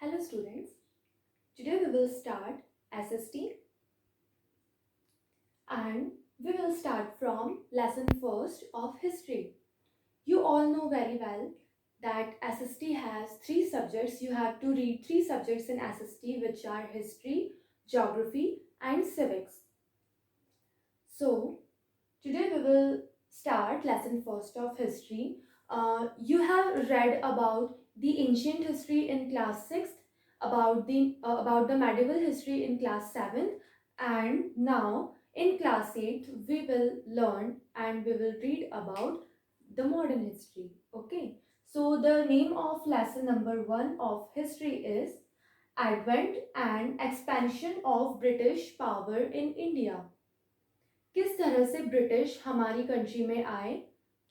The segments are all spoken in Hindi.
Hello students, today we will start SST and we will start from lesson first of history. You all know very well that SST has three subjects. You have to read three subjects in SST which are history, geography and civics. So today we will start lesson first of history. You have read about the ancient history in class 6th, about the medieval history in class 7th, and now in class 8th we will learn and we will read about the modern history. Okay, so the name of lesson number 1 of history is Advent and Expansion of British Power in India. किस तरह से ब्रिटिश हमारी कंट्री में आए,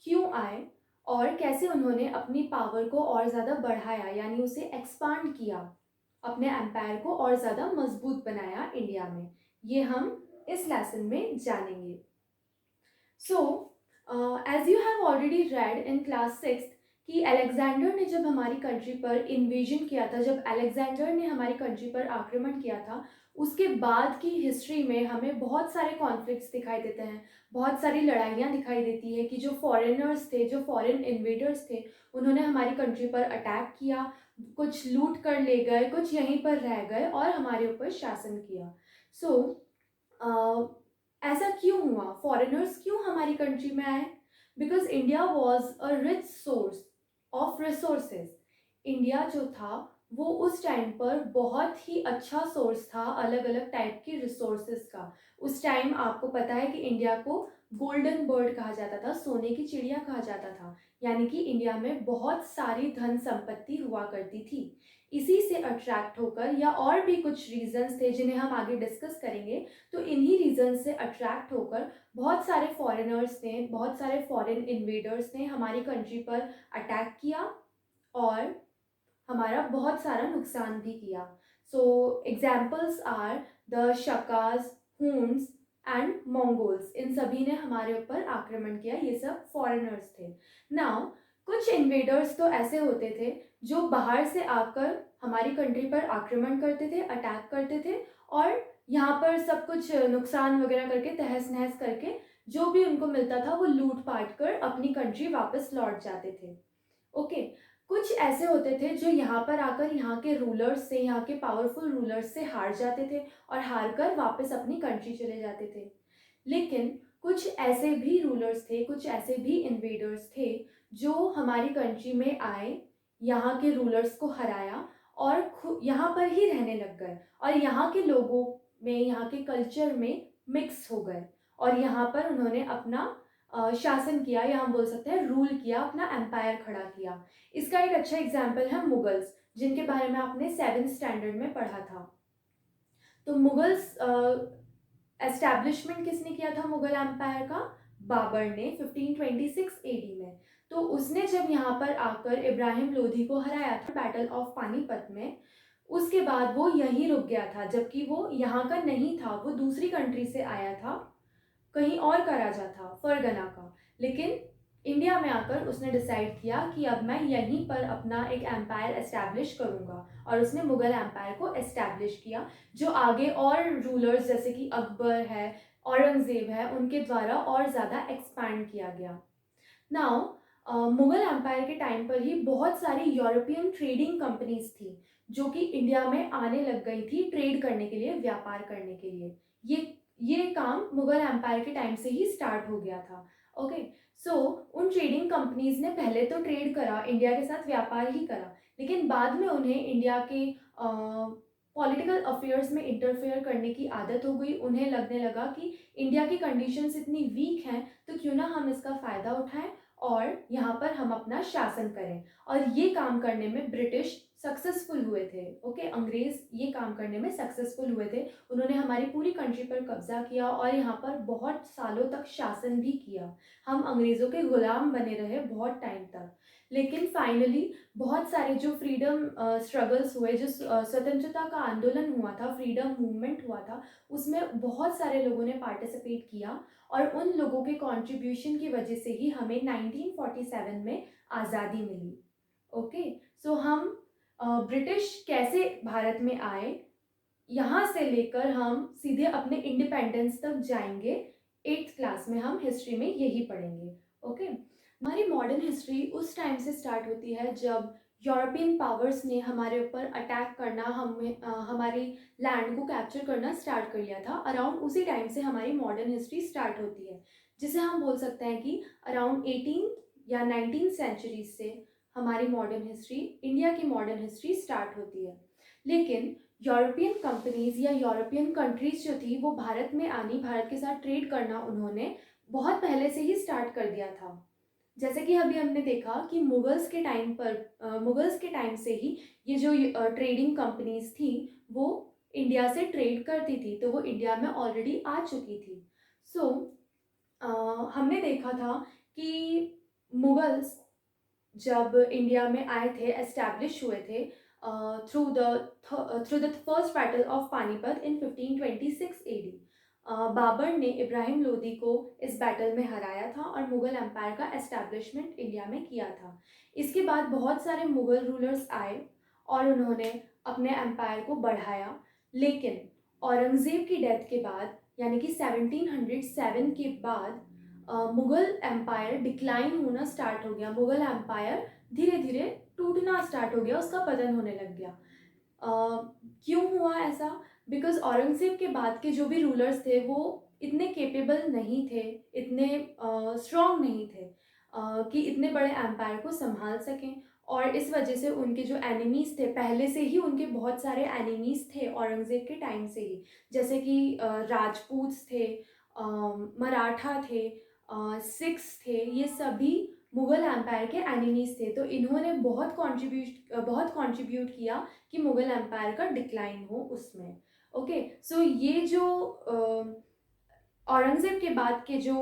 क्यों आए और कैसे उन्होंने अपनी पावर को और ज़्यादा बढ़ाया यानी उसे एक्सपांड किया, अपने एम्पायर को और ज़्यादा मजबूत बनाया इंडिया में, ये हम इस लेसन में जानेंगे. So as you have already read in class 6 कि अलेक्जेंडर ने जब हमारी कंट्री पर इन्वेजन किया था, जब अलेक्जेंडर ने हमारी कंट्री पर आक्रमण किया था, उसके बाद की हिस्ट्री में हमें बहुत सारे कॉन्फ्लिक्ट्स दिखाई देते हैं, बहुत सारी लड़ाइयाँ दिखाई देती है कि जो फॉरेनर्स थे, जो फॉरेन इन्वेडर्स थे, उन्होंने हमारी कंट्री पर अटैक किया, कुछ लूट कर ले गए, कुछ यहीं पर रह गए और हमारे ऊपर शासन किया. सो ऐसा क्यों हुआ, फॉरेनर्स क्यों हमारी कंट्री में आए? Because India was a rich source of resources. India जो था वो उस टाइम पर बहुत ही अच्छा सोर्स था अलग अलग टाइप की रिसोर्सेज का. उस टाइम आपको पता है कि इंडिया को गोल्डन बर्ड कहा जाता था, सोने की चिड़िया कहा जाता था, यानी कि इंडिया में बहुत सारी धन संपत्ति हुआ करती थी. इसी से अट्रैक्ट होकर या और भी कुछ रीजंस थे जिन्हें हम आगे डिस्कस करेंगे, तो इन्हीं रीजन से अट्रैक्ट होकर बहुत सारे फॉरेनर्स ने, बहुत सारे फॉरेन इन्वेडर्स ने हमारी कंट्री पर अटैक किया और हमारा बहुत सारा नुकसान भी किया. So examples are the Shakas, Huns and Mongols. इन सभी ने हमारे ऊपर आक्रमण किया, ये सब फॉरेनर्स थे. नाउ कुछ इन्वेडर्स तो ऐसे होते थे जो बाहर से आकर हमारी कंट्री पर आक्रमण करते थे, अटैक करते थे और यहाँ पर सब कुछ नुकसान वगैरह करके, तहस नहस करके, जो भी उनको मिलता था वो लूट पाट कर अपनी कंट्री वापस लौट जाते थे. ओके, कुछ ऐसे होते थे जो यहाँ पर आकर यहाँ के रूलर्स से, यहाँ के पावरफुल रूलर्स से हार जाते थे और हार कर वापस अपनी कंट्री चले जाते थे. लेकिन कुछ ऐसे भी रूलर्स थे, कुछ ऐसे भी इन्वेडर्स थे जो हमारी कंट्री में आए, यहाँ के रूलर्स को हराया और यहाँ पर ही रहने लग गए और यहाँ के लोगों में, यहाँ के कल्चर में मिक्स हो गए और यहाँ पर उन्होंने अपना शासन किया, या हम बोल सकते हैं रूल किया, अपना एम्पायर खड़ा किया. इसका एक अच्छा एग्जाम्पल है मुगल्स, जिनके बारे में आपने 7th स्टैंडर्ड में पढ़ा था. तो मुगल्स एस्टैब्लिशमेंट किसने किया था मुगल एम्पायर का? बाबर ने 1526 एडी में. तो उसने जब यहाँ पर आकर इब्राहिम लोधी को हराया था बैटल ऑफ पानीपत में, उसके बाद वो यहीं रुक गया था, जबकि वो यहाँ का नहीं था, वो दूसरी कंट्री से आया था, कहीं और का राजा था, फरगना का. लेकिन इंडिया में आकर उसने डिसाइड किया कि अब मैं यहीं पर अपना एक एम्पायर एस्टैब्लिश करूँगा और उसने मुगल एम्पायर को एस्टैब्लिश किया, जो आगे और रूलर्स जैसे कि अकबर है, औरंगज़ेब है, उनके द्वारा और ज़्यादा एक्सपैंड किया गया. नाउ मुगल एम्पायर के टाइम पर ही बहुत सारी यूरोपियन ट्रेडिंग कंपनीज थी जो कि इंडिया में आने लग गई थी ट्रेड करने के लिए, व्यापार करने के लिए. ये काम मुगल एम्पायर के टाइम से ही स्टार्ट हो गया था. ओके, सो उन ट्रेडिंग कंपनीज ने पहले तो ट्रेड करा, इंडिया के साथ व्यापार ही करा, लेकिन बाद में उन्हें इंडिया के पॉलिटिकल अफेयर्स में इंटरफेयर करने की आदत हो गई. उन्हें लगने लगा कि इंडिया की कंडीशंस इतनी वीक हैं, तो क्यों ना हम इसका फ़ायदा उठाएं और यहाँ पर हम अपना शासन करें. और ये काम करने में ब्रिटिश सक्सेसफुल हुए थे. ओके, अंग्रेज़ ये काम करने में सक्सेसफुल हुए थे. उन्होंने हमारी पूरी कंट्री पर कब्जा किया और यहाँ पर बहुत सालों तक शासन भी किया. हम अंग्रेज़ों के गुलाम बने रहे बहुत टाइम तक. लेकिन फाइनली बहुत सारे जो फ्रीडम स्ट्रगल्स हुए, जो स्वतंत्रता का आंदोलन हुआ था, फ्रीडम मूवमेंट हुआ था, उसमें बहुत सारे लोगों ने पार्टिसिपेट किया और उन लोगों के कंट्रीब्यूशन की वजह से ही हमें 1947 में आज़ादी मिली. ओके, सो हम ब्रिटिश कैसे भारत में आए, यहाँ से लेकर हम सीधे अपने इंडिपेंडेंस तक जाएंगे। 8th क्लास में हम हिस्ट्री में यही पढ़ेंगे। ओके, हमारी मॉडर्न हिस्ट्री उस टाइम से स्टार्ट होती है जब यूरोपियन पावर्स ने हमारे ऊपर अटैक करना, हमारी लैंड को कैप्चर करना स्टार्ट कर लिया था। अराउंड उसी टाइम से हमारी मॉडर्न हिस्ट्री स्टार्ट होती है, जिसे हम बोल सकते हैं कि अराउंड 18 या 19 सेंचुरी से हमारी मॉडर्न हिस्ट्री, इंडिया की मॉडर्न हिस्ट्री स्टार्ट होती है। लेकिन यूरोपियन कंपनीज या यूरोपियन कंट्रीज जो थी वो भारत में आनी, भारत के साथ ट्रेड करना उन्होंने बहुत पहले से ही स्टार्ट कर दिया था। जैसे कि अभी हमने देखा कि मुगल्स के टाइम से ही ये जो ट्रेडिंग कंपनीज थी वो इंडिया से ट्रेड करती थी, तो वो इंडिया में ऑलरेडी आ चुकी थी। सो हमने देखा था कि मुगल्स जब इंडिया में आए थे, एस्टैब्लिश हुए थे through the first battle of Panipat in 1526 AD. Babur ने इब्राहिम लोदी को इस बैटल में हराया था और मुगल एम्पायर का एस्टैब्लिशमेंट इंडिया में किया था। इसके बाद बहुत सारे मुगल रूलर्स आए और उन्होंने अपने एम्पायर को बढ़ाया, लेकिन औरंगज़ेब की डेथ के बाद यानी कि 1707 के बाद मुगल एम्पायर डिक्लाइन होना स्टार्ट हो गया। मुगल एम्पायर धीरे धीरे टूटना स्टार्ट हो गया, उसका पतन होने लग गया। क्यों हुआ ऐसा? बिकॉज औरंगज़ेब के बाद के जो भी रूलर्स थे वो इतने केपेबल नहीं थे, इतने स्ट्रॉन्ग नहीं थे कि इतने बड़े एम्पायर को संभाल सकें। और इस वजह से उनके जो एनिमीज़ थे, पहले से ही उनके बहुत सारे एनिमीज़ थे औरंगज़ेब के टाइम से ही, जैसे कि राजपूत थे, मराठा थे, सिख्स थे, ये सभी मुग़ल एम्पायर के एनिमीज़ थे। तो इन्होंने बहुत कंट्रीब्यूट किया कि मुग़ल एम्पायर का डिक्लाइन हो उसमें। ओके, सो ये जो औरंगज़ेब के बाद के जो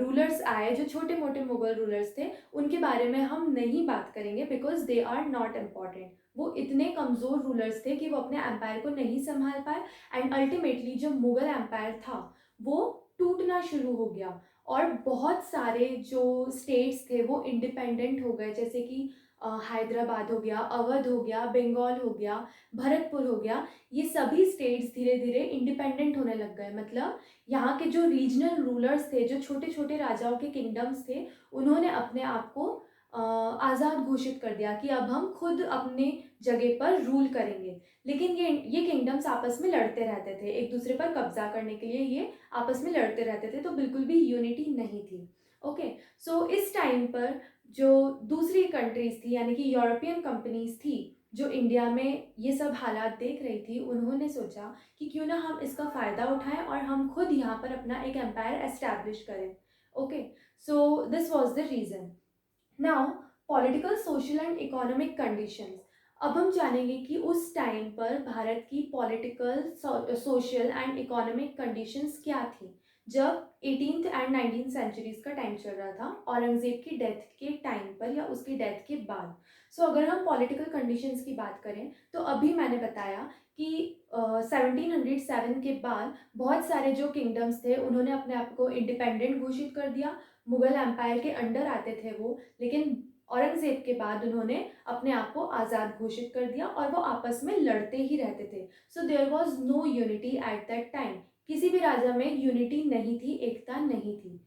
रूलर्स आए, जो छोटे मोटे मुग़ल रूलर्स थे, उनके बारे में हम नहीं बात करेंगे because they are not important. वो इतने कमज़ोर रूलर्स थे कि वो अपने एम्पायर को नहीं संभाल पाए एंड अल्टीमेटली जो मुग़ल एम्पायर था वो टूटना शुरू हो गया और बहुत सारे जो स्टेट्स थे वो इंडिपेंडेंट हो गए, जैसे कि हैदराबाद हो गया, अवध हो गया, बंगाल हो गया, भरतपुर हो गया। ये सभी स्टेट्स धीरे धीरे इंडिपेंडेंट होने लग गए। मतलब यहाँ के जो रीजनल रूलर्स थे, जो छोटे छोटे राजाओं के किंगडम्स थे, उन्होंने अपने आप को आज़ाद घोषित कर दिया कि अब हम खुद अपने जगह पर रूल करेंगे। लेकिन ये किंगडम्स आपस में लड़ते रहते थे, एक दूसरे पर कब्जा करने के लिए ये आपस में लड़ते रहते थे, तो बिल्कुल भी यूनिटी नहीं थी। ओके, सो इस टाइम पर जो दूसरी कंट्रीज थी यानी कि यूरोपियन कंपनीज थी जो इंडिया में ये सब हालात देख रही थी, उन्होंने सोचा कि क्यों ना हम इसका फ़ायदा उठाएं और हम खुद यहाँ पर अपना एक एम्पायर एस्टैब्लिश करें। Okay, so this was the reason. Now political, social and economic conditions. अब हम जानेंगे कि उस टाइम पर भारत की political, social and economic conditions क्या थी जब 18th एंड 19th सेंचुरीज का टाइम चल रहा था, औरंगज़ेब की डेथ के टाइम पर या उसकी डेथ के बाद। सो अगर हम पॉलिटिकल कंडीशंस की बात करें तो अभी मैंने बताया कि 1707 के बाद बहुत सारे जो किंगडम्स थे उन्होंने अपने आप को इंडिपेंडेंट घोषित कर दिया, मुगल एम्पायर के अंडर आते थे वो, लेकिन औरंगज़ेब के बाद उन्होंने अपने आप को आज़ाद घोषित कर दिया और वो आपस में लड़ते ही रहते थे। So there was no unity at that time. किसी भी राजा में यूनिटी नहीं थी, एकता नहीं थी।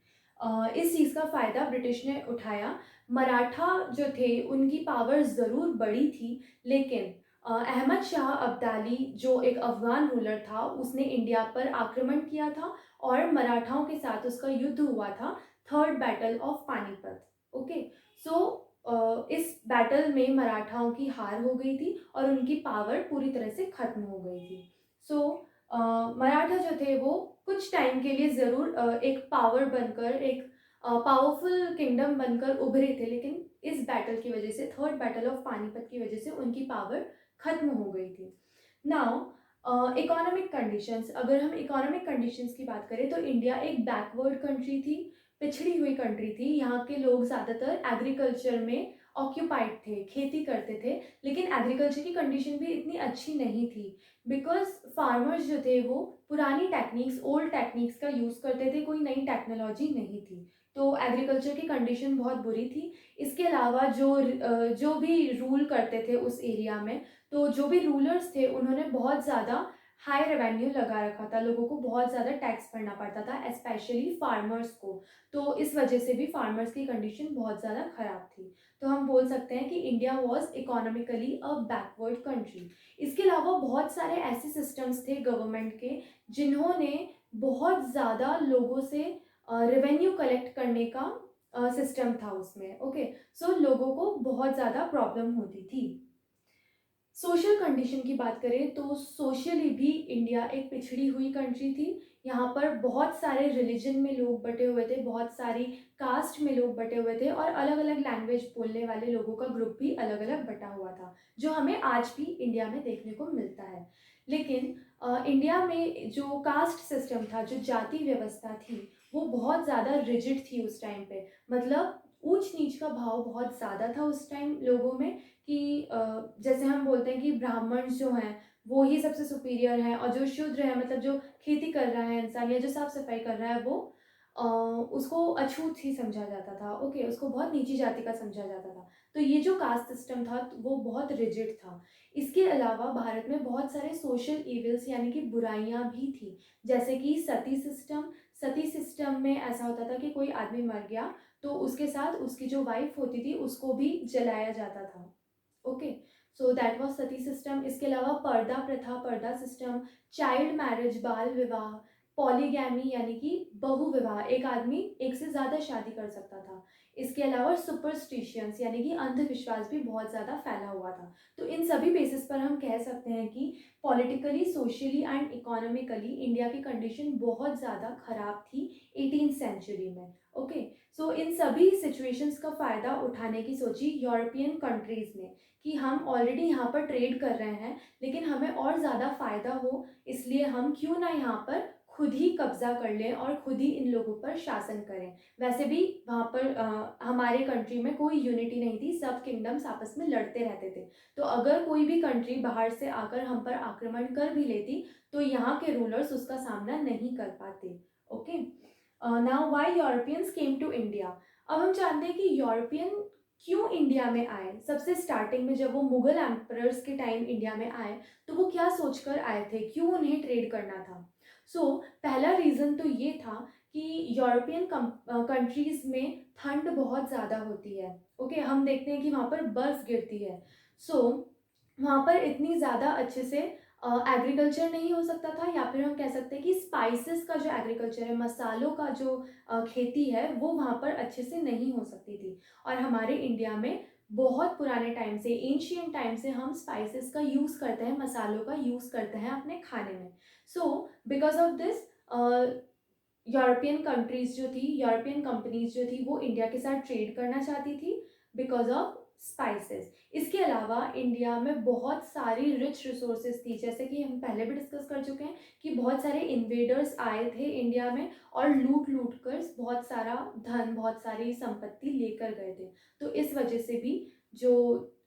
इस चीज़ का फ़ायदा ब्रिटिश ने उठाया। मराठा जो थे उनकी पावर ज़रूर बड़ी थी, लेकिन अहमद शाह अब्दाली जो एक अफ़गान रूलर था उसने इंडिया पर आक्रमण किया था और मराठाओं के साथ उसका युद्ध हुआ था, third battle of Panipat. Okay, so इस बैटल में मराठाओं की हार हो गई थी और उनकी पावर पूरी तरह से ख़त्म हो गई थी। सो मराठा जो थे वो कुछ टाइम के लिए ज़रूर एक पावर बनकर, एक पावरफुल किंगडम बनकर उभरे थे, लेकिन इस बैटल की वजह से, थर्ड बैटल ऑफ पानीपत की वजह से उनकी पावर ख़त्म हो गई थी। नाउ इकोनॉमिक कंडीशंस, अगर हम इकोनॉमिक कंडीशंस की बात करें तो इंडिया एक बैकवर्ड कंट्री थी, पिछड़ी हुई कंट्री थी। यहाँ के लोग ज़्यादातर एग्रीकल्चर में ऑक्यूपाइड थे, खेती करते थे, लेकिन एग्रीकल्चर की कंडीशन भी इतनी अच्छी नहीं थी बिकॉज फार्मर्स जो थे वो पुरानी टेक्निक्स, ओल्ड टेक्निक्स का यूज़ करते थे, कोई नई टेक्नोलॉजी नहीं थी। तो एग्रीकल्चर की कंडीशन बहुत बुरी थी। इसके अलावा जो भी रूल करते थे उस एरिया में, तो जो भी रूलर्स थे उन्होंने बहुत ज़्यादा हाई रेवेन्यू लगा रखा था, लोगों को बहुत ज़्यादा टैक्स भरना पड़ता था, स्पेशली फार्मर्स को। तो इस वजह से भी फार्मर्स की कंडीशन बहुत ज़्यादा ख़राब थी। तो हम बोल सकते हैं कि India was economically a backward country. इसके अलावा बहुत सारे ऐसे सिस्टम्स थे गवर्नमेंट के जिन्होंने बहुत ज़्यादा लोगों से रेवेन्यू कलेक्ट करने का सिस्टम था उसमें। ओके, सो लोगों को बहुत ज़्यादा प्रॉब्लम होती थी। सोशल कंडीशन की बात करें तो सोशली भी इंडिया एक पिछड़ी हुई कंट्री थी। यहाँ पर बहुत सारे रिलीजन में लोग बटे हुए थे, बहुत सारी कास्ट में लोग बटे हुए थे और अलग अलग लैंग्वेज बोलने वाले लोगों का ग्रुप भी अलग अलग बटा हुआ था, जो हमें आज भी इंडिया में देखने को मिलता है। लेकिन इंडिया में जो कास्ट सिस्टम था, जो जाति व्यवस्था थी, वो बहुत ज़्यादा रिजिड थी उस टाइम पे। मतलब ऊंच नीच का भाव बहुत ज़्यादा था उस टाइम लोगों में, कि जैसे हम बोलते हैं कि ब्राह्मण जो हैं वो ही सबसे सुपीरियर हैं, और जो शूद्र है, मतलब जो खेती कर रहा है इंसान या जो साफ सफाई कर रहा है, वो उसको अछूत ही समझा जाता था। ओके, उसको बहुत नीची जाति का समझा जाता था। तो ये जो कास्ट सिस्टम था वो बहुत रिजिड था। इसके अलावा भारत में बहुत सारे सोशल इविल्स यानी कि बुराइयां भी थी, जैसे कि सती सिस्टम में ऐसा होता था कि कोई आदमी मर गया तो उसके साथ उसकी जो वाइफ होती थी उसको भी जलाया जाता था। Okay, so that was Sati system. इसके अलावा पर्दा प्रथा, पर्दा सिस्टम, चाइल्ड मैरिज, बाल विवाह, पॉलीगैमी यानी कि बहु विवाह, एक आदमी एक से ज़्यादा शादी कर सकता था। इसके अलावा सुपरस्टिशियंस यानी कि अंधविश्वास भी बहुत ज़्यादा फैला हुआ था। तो इन सभी बेसिस पर हम कह सकते हैं कि politically, socially and economically India की कंडीशन बहुत ज़्यादा ख़राब थी 18th सेंचुरी में। ओके, सो इन सभी सिचुएशंस का फ़ायदा उठाने की सोची यूरोपियन कंट्रीज़ ने, कि हम ऑलरेडी यहाँ पर ट्रेड कर रहे हैं लेकिन हमें और ज़्यादा फ़ायदा हो, इसलिए हम क्यों ना यहाँ पर खुद ही कब्जा कर लें और खुद ही इन लोगों पर शासन करें। वैसे भी वहाँ पर हमारे कंट्री में कोई यूनिटी नहीं थी, सब किंगडम्स आपस में लड़ते रहते थे। तो अगर कोई भी कंट्री बाहर से आकर हम पर आक्रमण कर भी लेती तो यहाँ के रूलर्स उसका सामना नहीं कर पाते। Okay, now why Europeans came to India. अब हम जानते हैं कि यूरोपियन क्यों इंडिया में आए। सबसे स्टार्टिंग में जब वो मुगल एम्परर्स के टाइम इंडिया में आए तो वो क्या सोचकर आए थे, क्यों उन्हें ट्रेड करना था। पहला रीज़न तो ये था कि यूरोपियन कंट्रीज़ में ठंड बहुत ज़्यादा होती है। ओके, हम देखते हैं कि वहाँ पर बर्फ़ गिरती है। सो वहाँ पर इतनी ज़्यादा अच्छे से एग्रीकल्चर नहीं हो सकता था, या फिर हम कह सकते हैं कि स्पाइसेस का जो एग्रीकल्चर है, मसालों का जो खेती है, वो वहाँ पर अच्छे से नहीं हो सकती थी। और हमारे इंडिया में बहुत पुराने टाइम से, एंशिएंट टाइम से हम स्पाइसेस का यूज़ करते हैं, मसालों का यूज़ करते हैं अपने खाने में। Because of this European countries जो थी, यूरोपियन कंपनीज जो थी, वो इंडिया के साथ ट्रेड करना चाहती थी बिकॉज ऑफ स्पाइसेस। इसके अलावा इंडिया में बहुत सारी रिच रिसोर्सेज थी, जैसे कि हम पहले भी डिस्कस कर चुके हैं कि बहुत सारे इन्वेडर्स आए थे इंडिया में और लूट लूट कर बहुत सारा धन, बहुत सारी संपत्ति लेकर गए थे। तो इस वजह से भी जो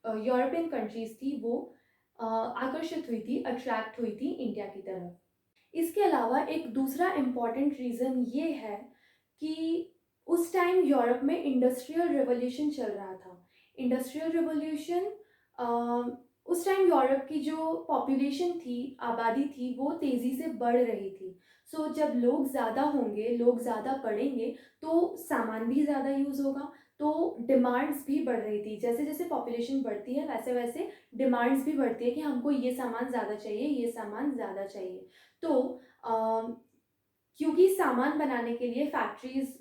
यूरोपियन कंट्रीज थी वो आकर्षित हुई थी, अट्रैक्ट हुई थी इंडिया की तरफ। इसके अलावा एक दूसरा इम्पॉर्टेंट रीज़न ये है कि उस टाइम यूरोप में इंडस्ट्रियल रिवॉल्यूशन चल रहा था। इंडस्ट्रियल रिवॉल्यूशन, उस टाइम यूरोप की जो पॉपुलेशन थी, आबादी थी, वो तेज़ी से बढ़ रही थी। जब लोग ज़्यादा होंगे, लोग ज़्यादा बढ़ेंगे, तो सामान भी ज़्यादा यूज़ होगा, तो डिमांड्स भी बढ़ रही थी। जैसे जैसे पॉपुलेशन बढ़ती है वैसे वैसे डिमांड्स भी बढ़ती है कि हमको ये सामान ज़्यादा चाहिए, ये सामान ज़्यादा चाहिए। तो क्योंकि सामान बनाने के लिए फैक्ट्रीज,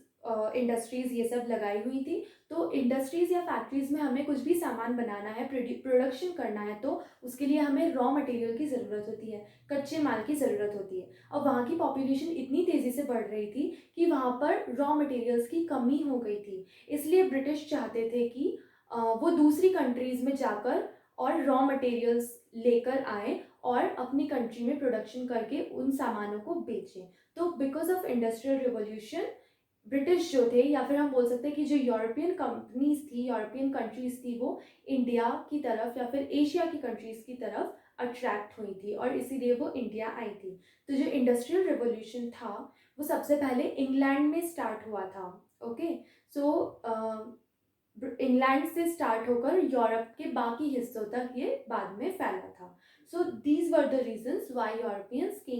इंडस्ट्रीज ये सब लगाई हुई थी, तो इंडस्ट्रीज या फैक्ट्रीज में हमें कुछ भी सामान बनाना है, प्रोडक्शन करना है, तो उसके लिए हमें रॉ मटेरियल की ज़रूरत होती है, कच्चे माल की ज़रूरत होती है। और वहाँ की पॉपुलेशन इतनी तेज़ी से बढ़ रही थी कि वहाँ पर रॉ मटेरियल्स की कमी हो गई थी। इसलिए ब्रिटिश चाहते थे कि वो दूसरी कंट्रीज़ में जाकर और रॉ मटेरियल्स लेकर आए और अपनी कंट्री में प्रोडक्शन करके उन सामानों को बेचें। तो because of industrial revolution, British जो थे, या फिर हम बोल सकते हैं कि जो यूरोपियन कंपनीज थी, यूरोपियन कंट्रीज थी, वो इंडिया की तरफ या फिर एशिया की कंट्रीज की तरफ अट्रैक्ट हुई थी और इसीलिए वो इंडिया आई थी। तो जो इंडस्ट्रियल रिवॉल्यूशन था वो सबसे पहले इंग्लैंड में स्टार्ट हुआ था। ओके। सो इंग्लैंड से स्टार्ट होकर यूरोप के बाकी हिस्सों तक ये बाद में फैला था। So these were the reasons why Europeans came